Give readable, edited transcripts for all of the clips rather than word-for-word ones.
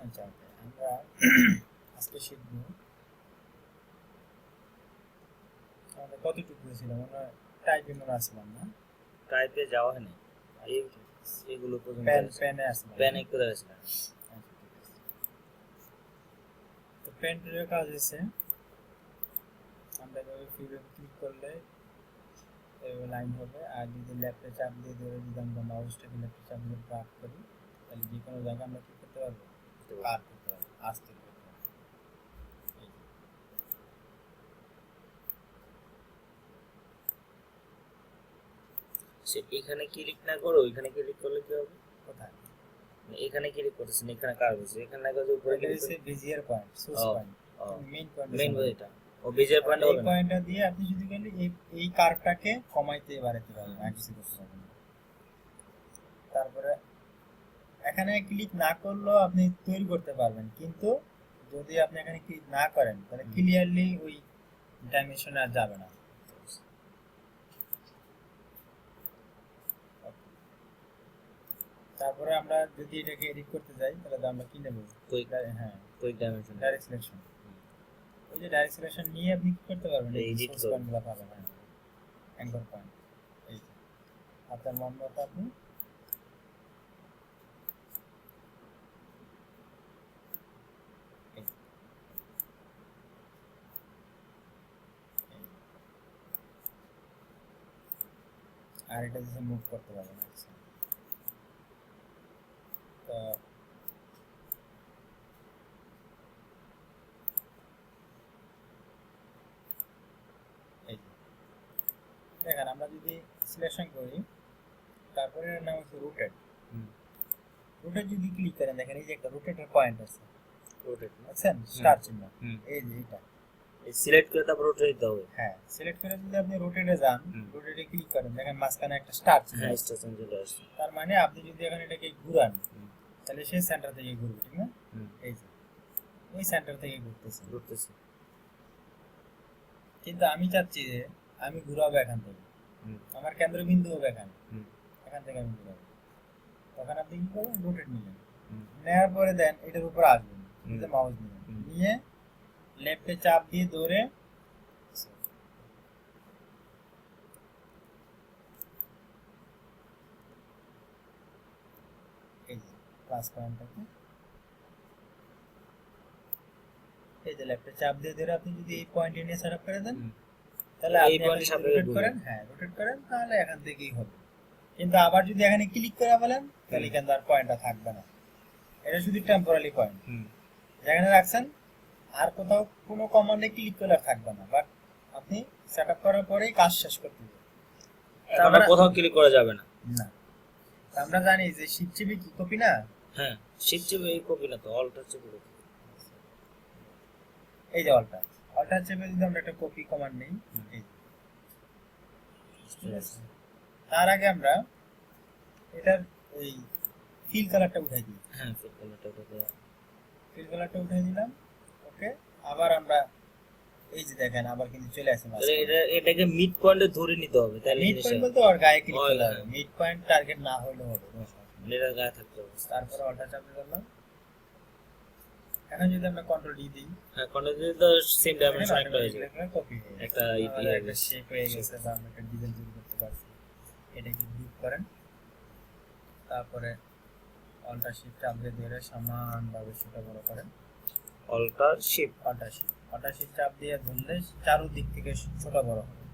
আচ্ছা আমরা আজকে শিখব আমাদের কতটুকু ছিল মনে টাইপে মনে আসলাম না টাইপে যাওয়া হয়নি এই এগুলো পর্যন্ত পেনে আসলাম পেনে করে আসলাম। তো পেনের কাজ হচ্ছে আমরা এভাবে ফিরে ক্লিক করলে এভাবে লাইন হবে আর যদি লেফটে চাপ দিয়ে ধরে যদি আমরা মাউসটাকে লেফটে চাপ দিয়ে ড্র্যাগ করি তাহলে যে কোনো জায়গায় আমরা কি করতে পারবো কাট করতে পারবো আস্তে করতে পারবো। সে এখানে ক্লিক না করে ওইখানে ক্লিক করলে কি হবে? কোথায় এখানে ক্লিক করতেছেন, এখানে কার হচ্ছে, এখানে না করে উপরে এটা হচ্ছে Bezier point source point main point main এটা ও বেজের পয়েন্ট এই হবে না। পয়েন্টটা দিয়ে আপনি যদি গেলে এই কার্ভটাকে কমাইতে বাড়াতে পারবেন আর কিছু করতে পারবেন না। তারপরে এখানে ক্লিক না করলেও আপনি তৈরি করতে পারবেন, কিন্তু যদি আপনি এখানে ক্লিক না করেন তাহলে ক্লিয়ারলি ওই ডাইমেনশনে আর যাবে না। তারপরে আমরা যদি এটাকে এডিট করতে যাই তাহলে আমরা কি নেব? কুইক হ্যাঁ কুইক ডাইমেনশন ডাইরেক্ট সিলেকশন। ওই যে ডাইরেক্ট সিলেকশন নিয়ে আপনি কি করতে পারবেন? এডিট পয়েন্টগুলো পাবেন। হ্যাঁ অ্যাঙ্কর পয়েন্ট এই যে আপনার মন মতো আপনি আর এটা যদি মুভ করতে পারবেন। আচ্ছা তো এই যে দেখেন আমরা যদি সিলেকশন করি তারপরে এর নাম হচ্ছে রোটেট। রোটেট যদি ক্লিক করেন দেখেন এই যে একটা রোটেটের পয়েন্ট আছে, রোটেট দেখছেন স্টার চিহ্ন, এই যে এটা সিলেক্ট করে তারপর রোটেট দিতে হবে। হ্যাঁ সিলেক্ট করে যদি আপনি রোটেটে যান, রোটেটে ক্লিক করেন দেখেন মাঝখানে একটা স্টার চিহ্ন, হ্যাঁ স্টেশন চলে আসছে। তার মানে আপনি যদি এখানে এটাকে ঘুরান তাহলে সেই সেন্টার থেকে ঘুরবে, ঠিক না? এই যে ওই সেন্টার থেকে ঘুরতেছে। কিন্তু আমি চাচ্ছি যে আমি ঘুরাবো এখান থেকে, আমার কেন্দ্রবিন্দু হবে এখানে, এখান থেকে আমি ঘুরাবো। তখন আপনি কি করবেন? রোটেট নিলেন, নেওয়ার পরে দেন এটার উপর আসবেন, মাউস নিলেন, নিয়ে লেফটে চাপ দিয়ে ধরে এই যে প্লাস পয়েন্টটাকে এই যে লেফটে চাপ দিয়ে ধরে আপনি যদি এই পয়েন্টে নিয়ে সেটআপ করে দেন তাহলে আপনি এখানে রোটেট করেন, হ্যাঁ রোটেট করেন তাহলে এখান থেকেই হবে। কিন্তু আবার যদি এখানে ক্লিক করে বলেন তাহলে এখানে আর পয়েন্টটা থাকবে না, এটা শুধু টেম্পোরারি পয়েন্ট যেখানে রাখছেন, আর কোথাও কোনো কমান্ডে ক্লিক করলে আর থাকবে না। বাট আপনি সেটআপ করার পরেই কাজ শেষ করতে হবে, তারপর কোথাও ক্লিক করা যাবে না। না আমরা জানি যে শিফট চেপে কি কপি না, হ্যাঁ শিফট চেপে এই কপি না তো অল্টার চেপে কপি। এই যে অল্টার চেপে যদি আমরা একটা কপি কমান্ড নেই, এই ঠিক আছে, তার আগে আমরা এটার এই ফিল কালারটা উঠাই দিই। হ্যাঁ ফিল কালারটা উঠাই দিলাম। ওকে আবার আমরা এই যে দেখেন আবার কিন্তু চলে আসে মাঝে, এটাকে মিড পয়েন্টে ধরে নিতে হবে, তাহলে মিড পয়েন্ট বলতে ওর গায়ে ক্লিক করতে হবে, মিড পয়েন্ট টার্গেট না হলেও হবে, এটার গায়ে থাকতে হবে। তারপর অল্টার চাপ দিলাম। এখন যদি আমরা কন্ট্রোল ডি দিই, হ্যাঁ কন্ট্রোল দিলে তো সেম ডাইমেনশন একটা হয়ে যাবে, কপি একটা একটা শেপ হয়ে গেছে বা আমরা একটা ডিজাইন তৈরি করতে পারছি। এটাকে গ্রুপ করেন, তারপরে অল্টার শিফট চাপ দিয়ে ধরে সমানভাবে ছোট বড় করেন, অল্টার শিফট চাপ দিয়ে ধরলে চারদিক থেকে ছোট বড় হবে।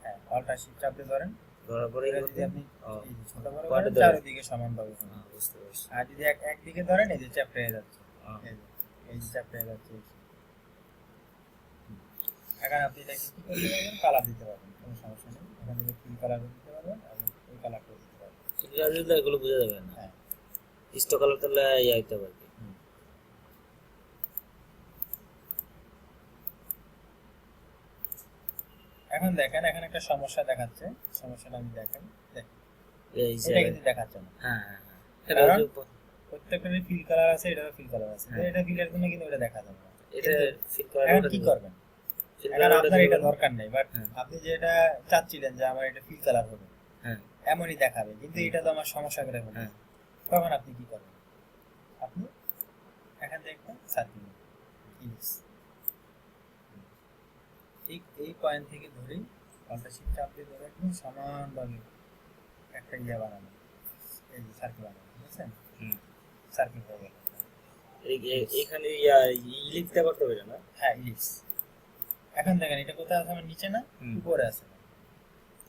হ্যাঁ অল্টার শিফট চাপ দিয়ে ধরেন, ধরার পরে যদি আপনি এই যে ছোট বড় করেন চারদিকে সমানভাবে হবে। বুঝতে পারছি। আর যদি একদিকে ধরেন এই যে চ্যাপ্টা হয়ে যাচ্ছে, এই যে চ্যাপ্টা হয়ে যাচ্ছে। এখন আপনি এটাকে কি করতে পারবেন? কালার দিতে পারবেন, কোনো সমস্যা নেই। এখান থেকে ফিল কালার দিতে পারবেন এবং ওই কালারটা দিতে পারবেন। ঠিক আছে, তো এগুলো বোঝা যাবে না। হ্যাঁ স্টক কালার তাহলে আইতে পারবে। এখন দেখেন এখানে একটা সমস্যা দেখাচ্ছে, সমস্যাটা আমি দেখেন এই যে এটা কিন্তু দেখাচ্ছে না। হ্যাঁ হ্যাঁ কারণ প্রত্যেকটারই ফিল কালার আছে, এটারও ফিল কালার আছে, এটা ফিলের জন্য কিন্তু এটা দেখা যাবে না। এটা ফিল কালার এখন কি করবেন? এখন আপনার এটা দরকার নেই, বাট আপনি যেটা চাচ্ছিলেন যে আমার এটা ফিল কালার হবে, হ্যাঁ এমনই দেখাবে, কিন্তু এটা তো আমার সমস্যা করে ফেলবে। তখন আপনি কি করবেন? আপনি সার্কেল ইলিপস। ঠিক এই পয়েন্ট থেকে ধরে কন্ট্রোল শিফট চাপ দিয়ে ধরে একদম সমানভাবে একটা ইয়ে বানানো, এই যে সার্কেল বানানো, বুঝছেন? সার্কেল হয়ে গেল। এখানে ইলিপসটা করতে হবে না? হ্যাঁ ইলিপস। এখন দেখেন এটা কোথায় আছে? আমার নিচে না, উপরে আছে।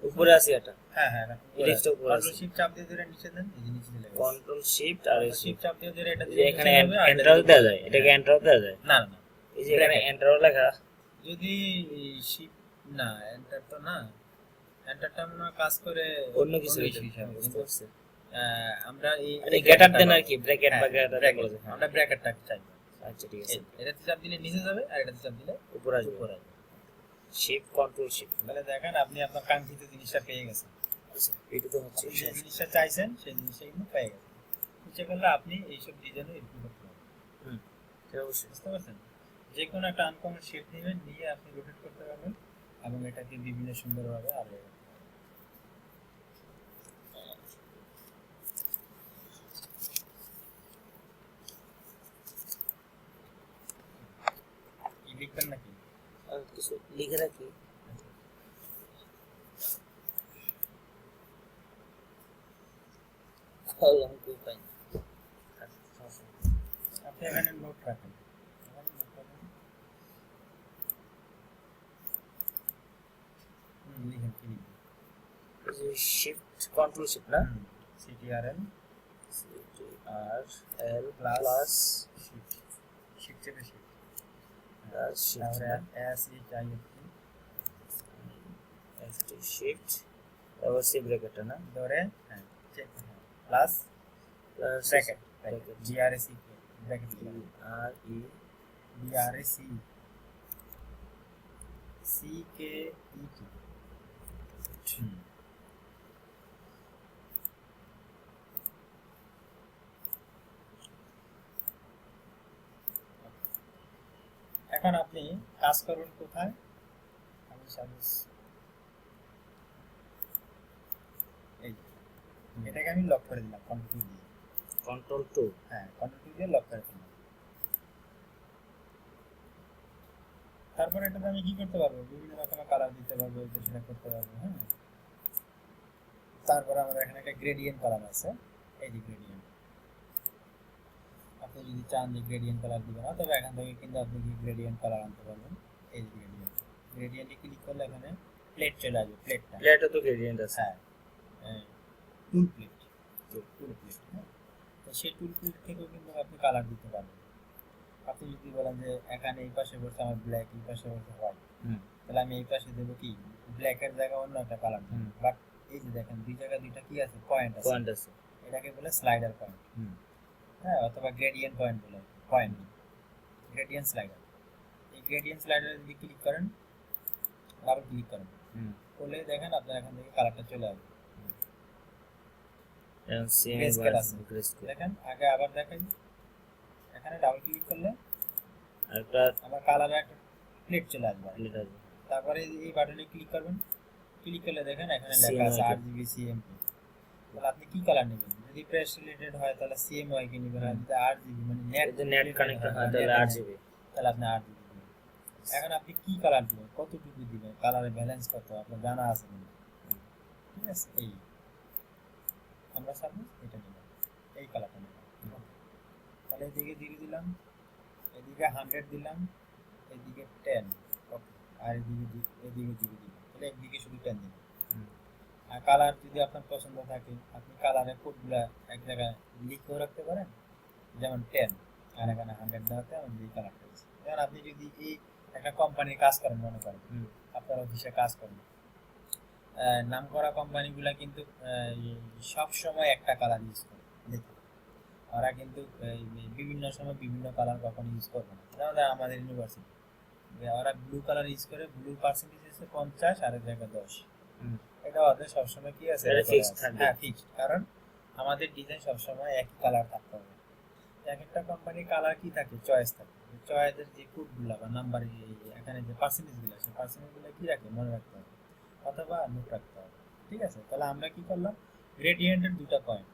উপরে আছে এটা? হ্যাঁ হ্যাঁ ইলিপসটা উপরে আছে। কন্ট্রোল শিফট চাপ দিয়ে ধরে নিচে দেন, এই যে নিচে চলে গেছে। কন্ট্রোল শিফট আর শিফট চাপ দিয়ে ধরে এটা যে এখানে এন্টার দেওয়া যায়, এটাকে এন্টার দেওয়া যায়? না না, এই যে এখানে এন্টার লেখা, যদি শিফট না, এন্টার তো না, এন্টারটা মনে হয় কাজ করে অন্য কিছু হিসাবে। বুঝতে পারছি। আমরা এই গেটার দেন আর কি, ব্র্যাকেট বা গেটার বলে। আমরা ব্র্যাকেটটা চাই। আচ্ছা ঠিক আছে। এটাতে চাপ দিলে নিচে যাবে, আর এটাতে চাপ দিলে উপরে আসবে। উপরে আসবে। শিফট কন্ট্রোল শিফট, তাহলে দেখেন আপনি আপনার কাঙ্ক্ষিত জিনিসটা পেয়ে গেছেন। আচ্ছা এটা তো হচ্ছে যে জিনিসটা চাইছেন সেই জিনিসটা কিন্তু পেয়ে গেছেন। ইচ্ছে করলে আপনি এইসব ডিজাইনও এরকম করতে পারবেন। এটা অবশ্যই বুঝতে পারছেন? যে কোনো একটা আনকমন শেপ নেবেন, নিয়ে আপনি রোটেট করতে পারবেন এবং এটাকে বিভিন্ন সুন্দরভাবে আগে লিখবেন নাকি? আর কিছু লিখে রাখি। কলম কই পাই না। আপনি এখানে নোট রাখেন। লিখেন কি লিখবেন? এই যে শিফট কন্ট্রোল শিফট না, CTRL CTRL plus shift, shift চেপে shift, plus shift SHIFT shift তারপর সি ব্র্যাকেটটা না, ধরে হ্যাঁ check plus plus bracket bracket BRAC bracket আর ই BRAC CKET। এখন আপনি কাজ করুন কোথায়? আমি সার্ভিস এই এটাকে আমি লক করে দিলাম কন্ট্রোল দিয়ে। কন্ট্রোল 2, হ্যাঁ কন্ট্রোল দিয়ে লক করে দিলাম। তারপরে এটাতে আমি কি করতে পারবো? বিভিন্ন রকমের কালার দিতে পারবো, এটা সেটা করতে পারবো। হ্যাঁ, তারপরে আমাদের এখানে একটা গ্রেডিয়েন্ট কালার আছে, এই যে গ্রেডিয়েন্ট। আপনি যদি চান যে গ্রেডিয়েন্ট কালার দিবেন, তবে এখান থেকে কিন্তু আপনি কি গ্রেডিয়েন্ট কালার আনতে পারবেন। এই যে গ্রেডিয়েন্ট, গ্রেডিয়েন্টে ক্লিক করলে এখানে প্লেট চলে আসবে। প্লেটে তো গ্রেডিয়েন্ট আছে। হ্যাঁ টুল প্লেট, টুল প্লেট। হ্যাঁ, তো সেই টুল প্লেট থেকেও কিন্তু আপনি কালার দিতে পারবেন। আপনি যদি বলেন যে এখানে এই পাশে বলছে আমার ব্ল্যাক, এই পাশে বলছে হোয়াইট, তাহলে আমি এই পাশে দেবো কি ব্ল্যাকের জায়গায় অন্য একটা কালার দেবো। বাট এই যে দেখেন দুই জায়গায় দুইটা কি আছে, পয়েন্ট আছে, এটাকে বলে স্লাইডার পয়েন্ট। হ্যাঁ, অথবা গ্রেডিয়েন্ট পয়েন্ট বলে, পয়েন্ট গ্রেডিয়েন্ট স্লাইডার। এই গ্রেডিয়েন্ট স্লাইডারে যদি ক্লিক করেন, ডাবল ক্লিক করেন, করলে দেখেন আপনার এখান থেকে কালারটা চলে আসবে। দেখেন আগে আবার দেখাই, এখানে ডাবল ক্লিক করলে একটা আমার কালারে একটা প্লেট চলে আসবে। তারপরে এই বাটনে ক্লিক করবেন, ক্লিক করলে দেখেন এখানে লেখা আছে RGB CMP। তাহলে আপনি কি কালার নেবেন? যদি প্রেস রিলেটেড হয় তাহলে CMY কে নেবেন, আর যদি RGB মানে নেট কানেক্ট হয় তাহলে RGB, তাহলে আপনি RGB দিবেন। এখন আপনি কি কালার দিবেন, কতটুকু দিবেন, কালারের ব্যালেন্স কত আপনার জানা আছে কিনা। ঠিক আছে, এই আমরা সাপোজ এটা নিলাম, এই কালারটা নিলাম। তাহলে এদিকে দিয়ে দিলাম, এদিকে 100 দিলাম, এদিকে 10, আর এদিকে দিলাম। তাহলে একদিকে শুধু 10 দিলাম। আর কালার যদি আপনার পছন্দ থাকে, আপনি কালারের কোডগুলা এক জায়গায় লিখেও রাখতে পারেন, যেমন 10 আর এখানে 100 দেওয়াতে আমি এই কালারটা দিচ্ছি। যেমন আপনি যদি এই একটা কোম্পানির কাজ করেন, মনে করেন আপনার অফিসে কাজ করেন, নাম করা কোম্পানিগুলা কিন্তু সব সময় একটা কালার ইউজ করে, দেখুন ওরা কিন্তু বিভিন্ন সময় বিভিন্ন কালার কখনো ইউজ করবে না। যেমন আমাদের ইউনিভার্সিটি ওরা ব্লু কালার ইউজ করে, ব্লু পার্সেন্টেজ আছে 50 আর এক জায়গায় 10। এটা ওদের সবসময় কি আছে, হ্যাঁ ফিক্সড, কারণ আমাদের ডিজাইন সবসময় একই কালার থাকতে হবে। এক একটা কোম্পানির কালার কি থাকে, চয়েস থাকে, চয়েসের যে কোডগুলো বা নাম্বার এখানে যে পার্সেন্টেজগুলো, সেই পার্সেন্টেজগুলো কি রাখে মনে রাখতে হবে অথবা নোট রাখতে হবে। ঠিক আছে, তাহলে আমরা কি করলাম, গ্রেডিয়েন্টের দুটো পয়েন্ট,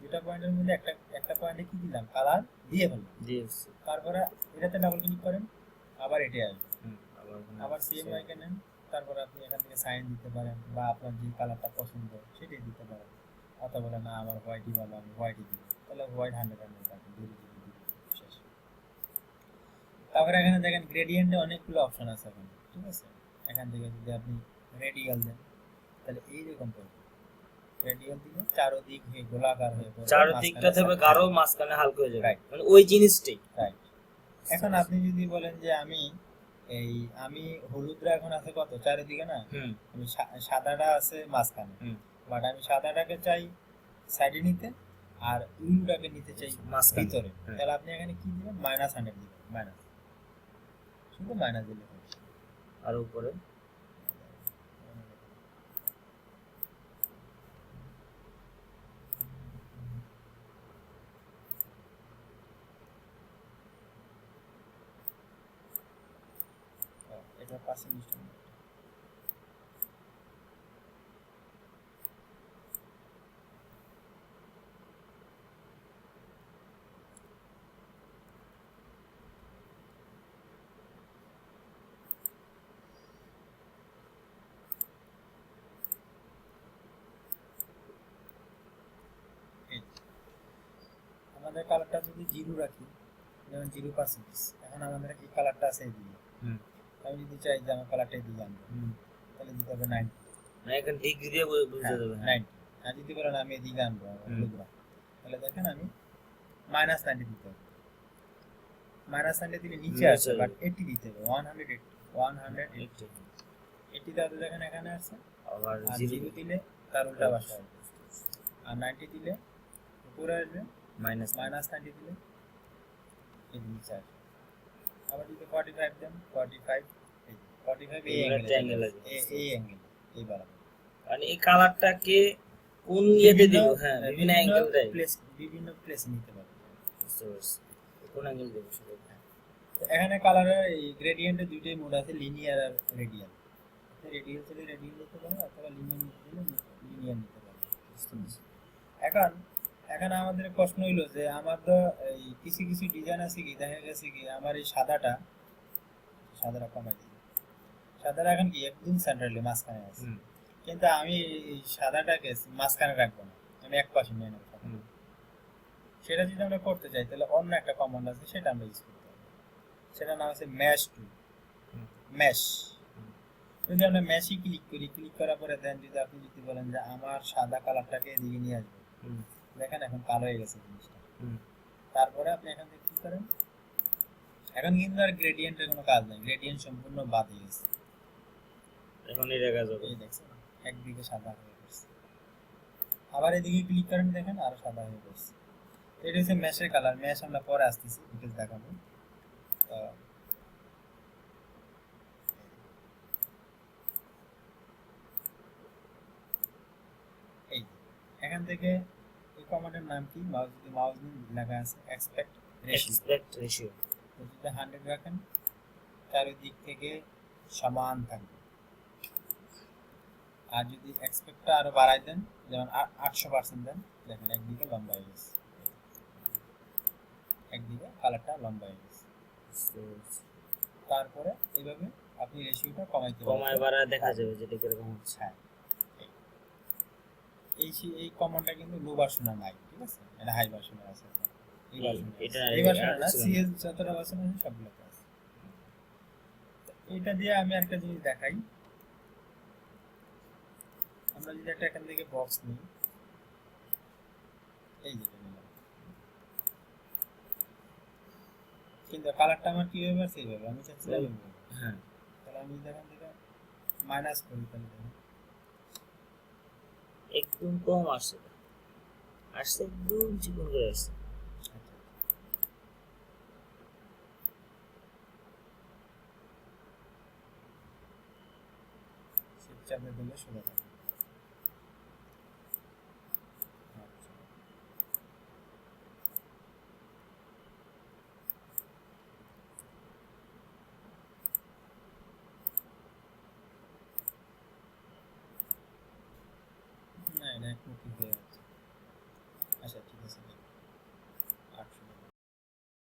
দুটা পয়েন্টের মধ্যে একটা একটা পয়েন্টে কি দিলাম, কালার দিয়ে ফেললাম। দিয়েছি। তারপরে এটাতে ডাবল ক্লিক করেন, আবার এটাই আসবে। আবার আবার সেম আইকনে নেন, তারপরে আপনি এখান থেকে সাইন দিতে পারেন বা আপনার যে কালারটা পছন্দ সেটাই দিতে পারেন। অথবা বলে না আমার হোয়াইটই ভালো, আমি হোয়াইটই দিই, তাহলে হোয়াইট 100 রাখেন, শেষ। তারপরে এখানে দেখেন গ্রেডিয়েন্টে অনেকগুলো অপশন আছে এখন, ঠিক আছে। এখান থেকে যদি আপনি রেডিয়াল দেন তাহলে এইরকম করবে, রেডিয়াল দিলে চারদিক হয়ে গোলাকার হয়ে পড়বে, চারদিকটা থেকে গাঢ়, মাঝখানে হালকা হয়ে যাবে, Right. মানে ওই জিনিসটাই। রাইট। এখন আপনি যদি বলেন যে আমি হলুদরা এখন আছে কত চারিদিকে না, আমি সাদাটা আছে মাঝখানে, বাট আমি সাদাটাকে চাই সাইডে নিতে আর ইউটাকে নিতে চাই মাঝখানে। ভিতরে, হ্যাঁ। তাহলে আপনি এখানে কি দিবেন, -100 দিবেন, মাইনাস, শুধু মাইনাস দিলে হবে। আর উপরে এটা পার্সেন্টেজটা আমাদের কালারটা যদি 0 রাখি, যেমন 0%, এখন আমাদের এই কালারটা আছে এদিকে, আমি যদি চাই যে আমার কালারটা এদিকে আনবো, তাহলে দিতে হবে 90, না এখানে ডিগ্রি দিয়ে বুঝতে দেবে। 90। আর যদি বলেন আমি এদিকে আনবো হলুদরা, তাহলে দেখেন আমি -90 দিতে হবে, -90 দিলে নিচে আসে, বাট 80 দিতে হবে, 180 দাও, দেখেন এখানে আসছে। আবার আর 0 0 দিলে তার উল্টা পাশে আসবে, আর 90 দিলে উপরে আসবে, -90 দিলে এই নিচে আসবে। আবার যদি 45 দেন, 45 এই অ্যাঙ্গেল আছে, এই অ্যাঙ্গেল এই বরাবর, মানে এই কালারটাকে কোন ইয়েতে দিব, হ্যাঁ বিভিন্ন অ্যাঙ্গেল দেয়, বিভিন্ন প্লেসে নিতে পারবে। বুঝতে পারছি, কোন অ্যাঙ্গেল দেব সেটা। এখানে কালারের এই দুইটাই মোড আছে, লিনিয়ার আর রেডিয়াল। রেডিয়াল চলে রেডিয়াল নিতে পারে, অথবা লিনিয়ার নিতে চাইলে লিনিয়ার নিতে পারে। এখন আমাদের প্রশ্ন হইলো যে আমার তো এই কিছু কিছু ডিজাইন আছে কি, দেখা গেছে কি আমার এই সাদাটা কমাই দিই, সাদাটা এখন কি একদম সেন্টারলি মাঝখানে আছে, কিন্তু আমি এই সাদাটাকে মাঝখানে রাখবো না, আমি এক পাশে নিয়ে নেবো। সেটা যদি আমরা করতে চাই তাহলে অন্য একটা কমান্ড আছে, সেটা আমরা ইউজ করতে হবে, সেটা নাম আছে ম্যাশ টুল। ম্যাশ, যদি আমরা ম্যাশে ক্লিক করার পরে দেন, যদি আপনি যদি বলেন যে আমার সাদা কালারটাকে এদিকে নিয়ে আসবে, দেখেন এখন কালো হয়ে গেছে জিনিসটা। তারপরে আপনি এখান থেকে কি করেন, এখন কিন্তু আর গ্রেডিয়েন্টের কোনো কাজ নেই, গ্রেডিয়েন্ট সম্পূর্ণ বাদ হয়ে গেছে, এখন এটা কাজ হবে। এই দেখছেন একদিকে সাদা হয়ে গেছে, আবার এদিকে ক্লিক করেন, দেখেন আরো সাদা হয়ে গেছে। এটা হচ্ছে ম্যাশের কালার, ম্যাশ আমরা পরে আসতেছি ডিটেইলস দেখাবো। এই এখান থেকে এই কমান্ডের নাম কি, মাউস লেখা আছে এক্সপেক্ট রেশিও, যদি 100 রাখেন চারিদিক থেকে সমান থাকবে, আর যদি এক্সপেক্টটা আরো বাড়াই দেন, যেমন 800% দেন, দেখেন একদিকে লম্বা হয়ে গেছে, একদিকে কালারটা লম্বা হয়ে গেছে। তারপরে এইভাবে আপনি রেশিওটা কমাইতে পারবেন, কমায় বাড়ায় দেখা যাবে যেটা কিরকম হচ্ছে। হ্যাঁ, এই কমান্ডটা কিন্তু লো ভার্সনে নাই, ঠিক আছে, এটা হাই ভার্সনে আছে। এই ভার্সনে না, সিএস যতটা ভার্সন আছে সবগুলোতে আছে। এটা দিয়ে আমি আরেকটা জিনিস দেখাই, আমরা যদি একটা এখান থেকে বক্স নিই, এই যেটা নিলাম, কিন্তু কালারটা আমার কি হবে সেইভাবে আমি চাচ্ছিলাম, হ্যাঁ তাহলে আমি এখান থেকে মাইনাস করি, তাহলে একদম কম আসছে, একদম চিকন করে আসছে। চাপে দিলে সোজা থাকে।